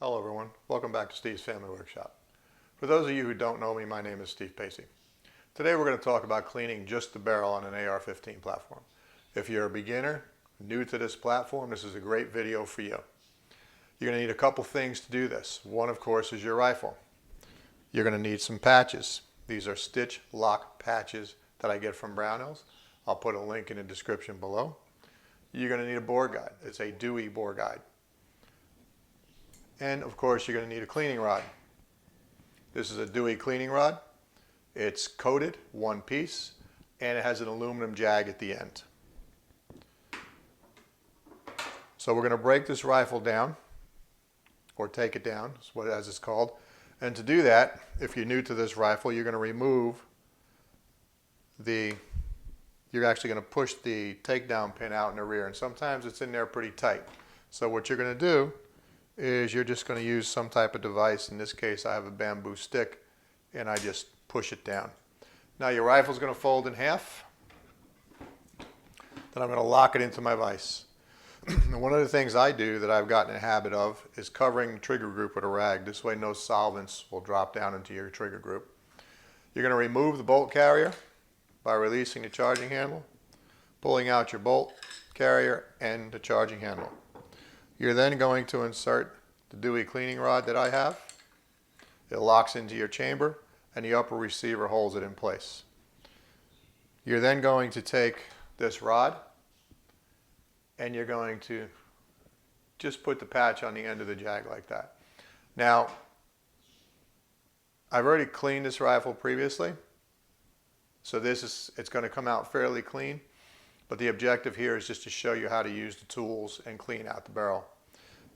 Hello everyone, welcome back to Steve's Family Workshop. For those of you who don't know me, my name is Steve Pacey. Today we're going to talk about cleaning just the barrel on an AR15 platform. If you're a beginner, new to this platform, this is a great video for you. You're going to need a couple things to do this. One, of course, is your rifle. You're going to need some patches. These are stitch lock patches that I get from Brownells. I'll put a link in the description below. You're going to need a bore guide. It's a Dewey bore guide. And of course you're going to need a cleaning rod. This is a Dewey cleaning rod. It's coated, one piece, and it has an aluminum jag at the end. So we're going to break this rifle down, or take it down, as it's called. And to do that, if you're new to this rifle, you're going to remove you're actually going to push the takedown pin out in the rear, and sometimes it's in there pretty tight. So what you're going to do is you're just going to use some type of device. In this case I have a bamboo stick and I just push it down. Now your rifle is going to fold in half. Then I'm going to lock it into my vise. And one of the things I do that I've gotten in a habit of is covering the trigger group with a rag. This way no solvents will drop down into your trigger group. You're going to remove the bolt carrier by releasing the charging handle, pulling out your bolt carrier and the charging handle. You're then going to insert the Dewey cleaning rod that I have. It locks into your chamber and the upper receiver holds it in place. You're then going to take this rod and you're going to just put the patch on the end of the jag like that. Now, I've already cleaned this rifle previously, so it's going to come out fairly clean. But the objective here is just to show you how to use the tools and clean out the barrel.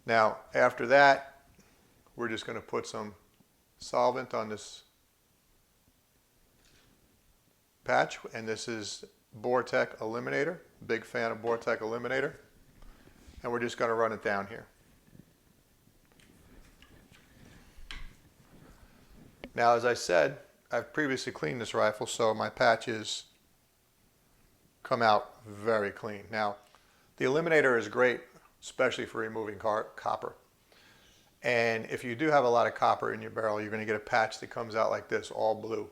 Now, after that, we're just going to put some solvent on this patch, and this is Bortec Eliminator. Big fan of Bortec Eliminator. And we're just going to run it down here. Now, as I said, I've previously cleaned this rifle, so my patches come out very clean. Now, the Eliminator is great, especially for removing copper. And if you do have a lot of copper in your barrel, you're going to get a patch that comes out like this, all blue.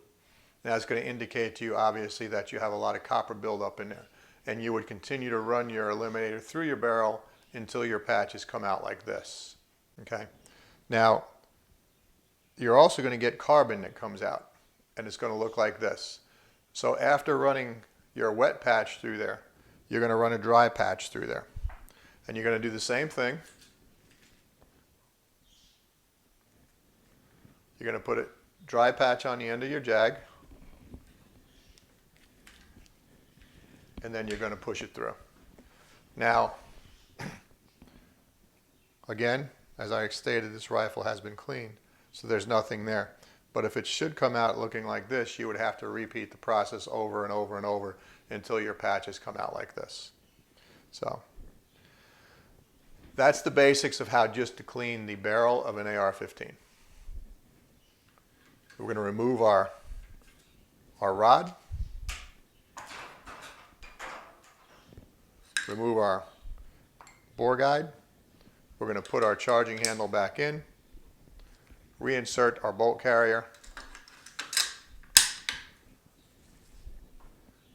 Now, it's going to indicate to you, obviously, that you have a lot of copper buildup in there. And you would continue to run your Eliminator through your barrel until your patches come out like this. Okay? Now, you're also going to get carbon that comes out, and it's going to look like this. So after running your wet patch through there, you're going to run a dry patch through there. And you're going to do the same thing. You're going to put a dry patch on the end of your jag. And then you're going to push it through. Now, again, as I stated, this rifle has been cleaned, so there's nothing there. But if it should come out looking like this, you would have to repeat the process over and over and over until your patches come out like this. So that's the basics of how just to clean the barrel of an AR-15. We're going to remove our rod, remove our bore guide. We're going to put our charging handle back in, reinsert our bolt carrier.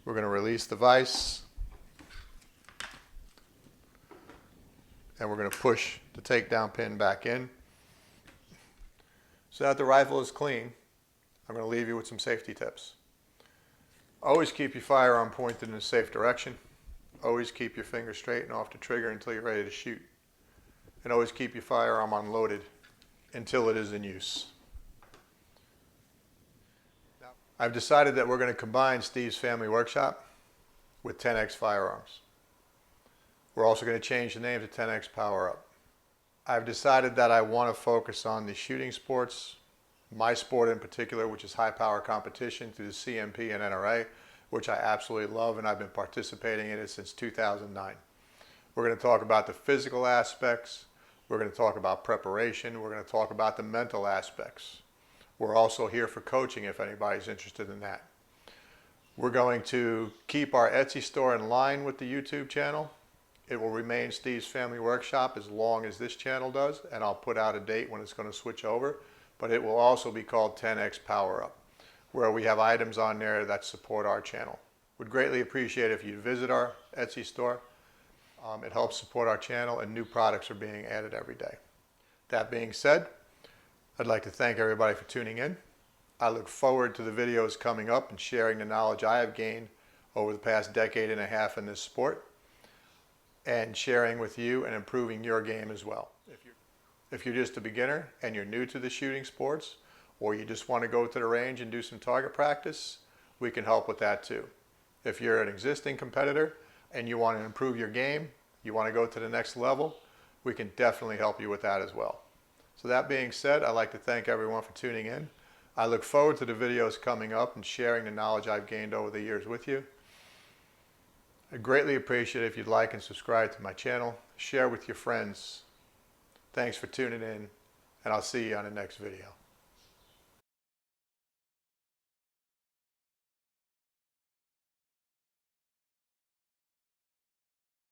We're going to release the vise, and we're going to push the takedown pin back in. So that the rifle is clean, I'm going to leave you with some safety tips. Always keep your firearm pointed in a safe direction. Always keep your finger straight and off the trigger until you're ready to shoot. And always keep your firearm unloaded until it is in use. I've decided that we're going to combine Steve's Family Workshop with 10X Firearms. We're also going to change the name to 10X Power Up. I've decided that I want to focus on the shooting sports, my sport in particular, which is high power competition through the CMP and NRA, which I absolutely love, and I've been participating in it since 2009. We're going to talk about the physical aspects. We're going to talk about preparation. We're going to talk about the mental aspects. We're also here for coaching if anybody's interested in that. We're going to keep our Etsy store in line with the YouTube channel. It will remain Steve's Family Workshop as long as this channel does, and I'll put out a date when it's going to switch over. But it will also be called 10X Power Up, where we have items on there that support our channel. Would greatly appreciate if you'd visit our Etsy store. It helps support our channel, and new products are being added every day. That being said, I'd like to thank everybody for tuning in. I look forward to the videos coming up and sharing the knowledge I have gained over the past decade and a half in this sport, and sharing with you and improving your game as well. If you're just a beginner and you're new to the shooting sports, or you just want to go to the range and do some target practice, we can help with that too. If you're an existing competitor and you want to improve your game, you want to go to the next level, we can definitely help you with that as well. So that being said, I'd like to thank everyone for tuning in. I look forward to the videos coming up and sharing the knowledge I've gained over the years with you. I'd greatly appreciate it if you'd like and subscribe to my channel, share with your friends. Thanks for tuning in, and I'll see you on the next video.